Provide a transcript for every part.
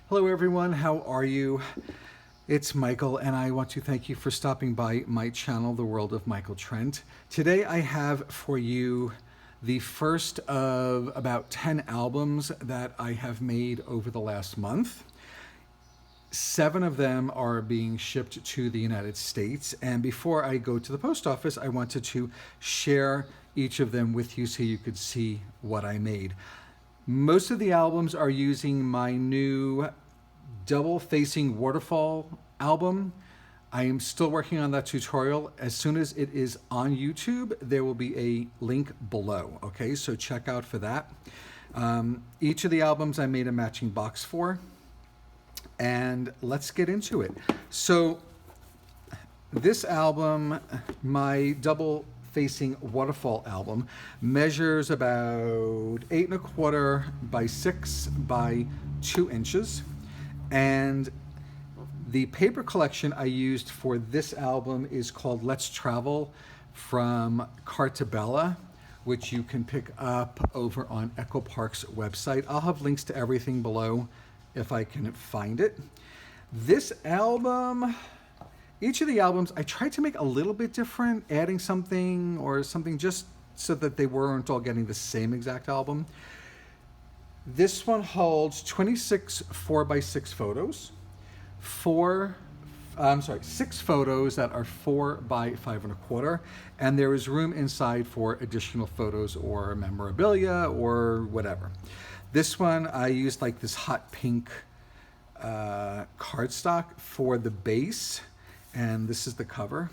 Hello everyone, how are you? It's Michael and I want to thank you for stopping by my channel, The World of Michael Trent. Today I have for you the first of about 10 albums that I have made over the last month. 7 of them are being shipped to the United States, and before I go to the post office, I wanted to share each of them with you so you could see what I made. Most of the albums are using my new Double Facing Waterfall album. I am still working on that tutorial. As soon as it is on YouTube, there will be a link below. Okay, so check out for that. Each of the albums I made a matching box for, and let's get into it. So this album, my Double Facing Waterfall album, measures about 8¼ by 6 by 2 inches. And the paper collection I used for this album is called Let's Travel from Carta, which you can pick up over on Echo Park's website. I'll have links to everything below if I can find it. This album, each of the albums, I tried to make a little bit different, adding something or something just so that they weren't all getting the same exact album. This one holds 26 4x6 photos, 6 photos that are 4 by 5¼ and there is room inside for additional photos or memorabilia or whatever. This one I used like this hot pink cardstock for the base, and this is the cover.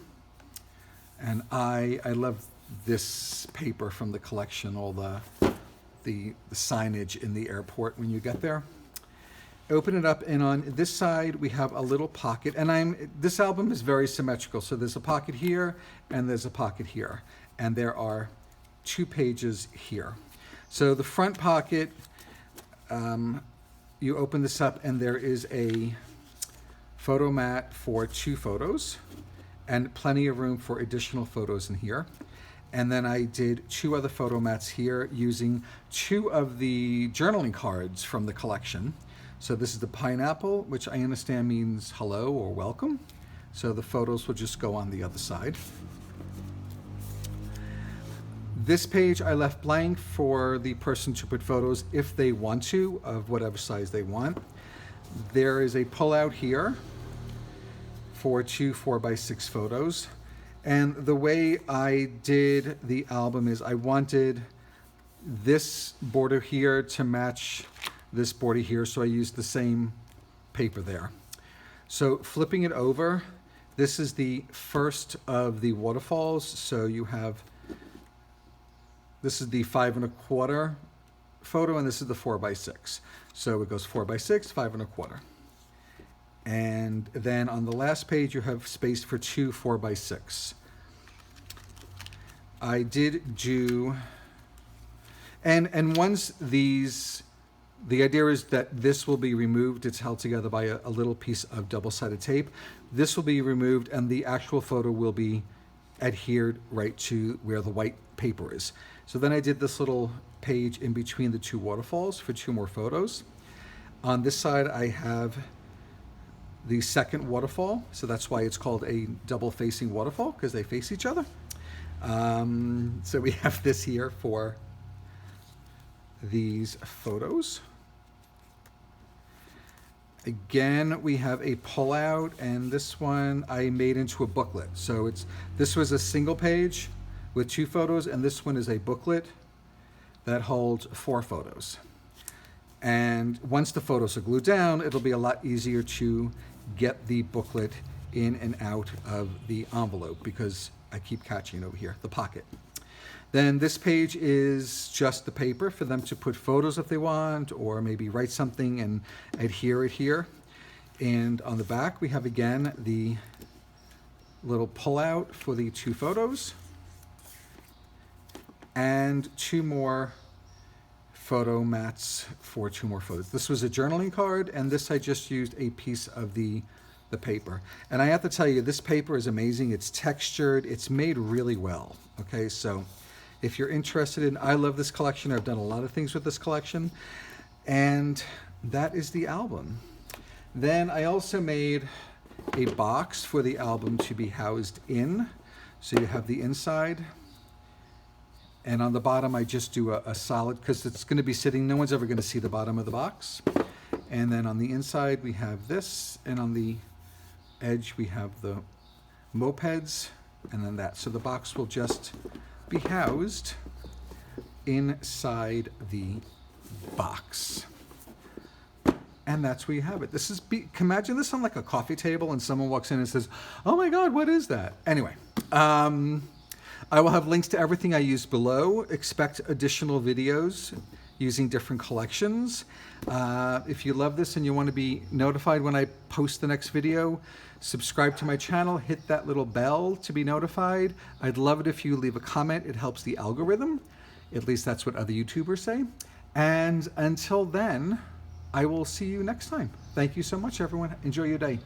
And I love this paper from the collection, all the signage in the airport when you get there. Open it up, and on this side we have a little pocket, and this album is very symmetrical, so there's a pocket here and there's a pocket here, and there are 2 pages here. So the front pocket, you open this up and there is a photo mat for 2 photos and plenty of room for additional photos in here. And then I did 2 other photo mats here using 2 of the journaling cards from the collection. So this is the pineapple, which I understand means hello or welcome. So the photos will just go on the other side. This page I left blank for the person to put photos if they want to, of whatever size they want. There is a pull-out here for 2 4x6 photos. And the way I did the album is I wanted this border here to match this border here, so I used the same paper there. So flipping it over, this is the first of the waterfalls. So you have, this is the 5¼ photo, and this is the 4x6. So it goes 4x6, 5¼ and then on the last page you have space for 2 4x6. I did do, and once these, the idea is that this will be removed. It's held together by a little piece of double-sided tape. This will be removed and the actual photo will be adhered right to where the white paper is. So then I did this little page in between the 2 waterfalls for 2 more photos. On this side I have the second waterfall, so that's why it's called a double facing waterfall, because they face each other. So we have this here for these photos. Again, we have a pull-out, and this one I made into a booklet. So this was a single page with 2 photos, and this one is a booklet that holds 4 photos. And once the photos are glued down, it'll be a lot easier to get the booklet in and out of the envelope, because I keep catching it over here, the pocket. Then this page is just the paper for them to put photos if they want, or maybe write something and adhere it here. And on the back we have again the little pull-out for the 2 photos and 2 more photo mats for 2 more photos. This was a journaling card, and this I just used a piece of the paper. And I have to tell you, this paper is amazing. It's textured, it's made really well. Okay, so if you're interested in, I love this collection. I've done a lot of things with this collection, and that is the album. Then I also made a box for the album to be housed in. So you have the inside, and on the bottom I just do a solid, because it's going to be sitting, no one's ever going to see the bottom of the box. And then on the inside we have this, and on the edge we have the mopeds, and then that. So the box will just be housed inside the box. And that's where you have it. This is, imagine this on like a coffee table and someone walks in and says, oh my God, what is that? Anyway, I will have links to everything I use below. Expect additional videos using different collections. If you love this and you want to be notified when I post the next video, subscribe to my channel, hit that little bell to be notified. I'd love it if you leave a comment. It helps the algorithm. At least that's what other YouTubers say. And until then, I will see you next time. Thank you so much, everyone. Enjoy your day.